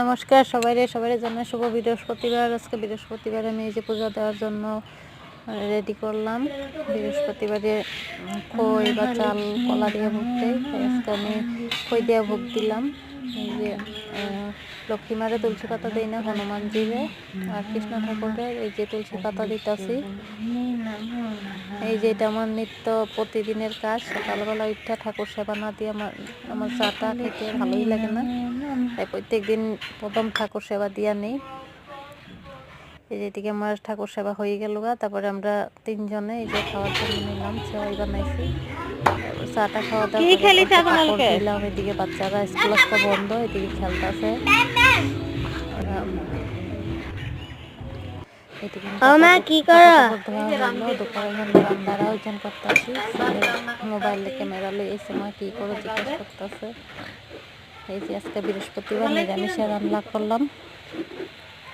নমস্কার সবাইরে জানাই শুভ বৃহস্পতিবার। আজকে বৃহস্পতিবারে আমি এই যে পূজা দেওয়ার জন্য রেডি করলাম। বৃহস্পতিবারে খই বা চাল কলা দিয়ে ভোগ দেয়, আজকে আমি খই দিয়ে ভোগ দিলাম। এই যে লক্ষ্মী মারে তুলসী পাতা দিই না, হনুমানজিরে আর কৃষ্ণ ঠাকুরের এই যে তুলসী পাতা দিতেছি। এই যে এটা আমার নিত্য প্রতিদিনের কাজ। সকালবেলা উঠা ঠাকুর সেবা না দিয়ে আমার চাটা খেতে ভালোই লাগে না, তাই প্রত্যেক দিন প্রথম ঠাকুর সেবা দিয়া নেই। এই যে এদিকে আমার ঠাকুর সেবা হয়ে গেল, তারপরে আমরা তিনজনে এই যে খাওয়ার জন্য নিলাম। সেবাই বানাইছি, চাটা খাওয়া দাওয়া দিলাম। এদিকে বাচ্চারা স্কুল আজকে বন্ধ, এদিকে খেলতেছে। দুপুরে আয়োজন করতেছি। মোবাইল ক্যামেরা লই এসে মা কি করো জিজ্ঞেস করতেছে। এই যে আজকে বৃহস্পতিবার নিরামিষে রান্না করলাম।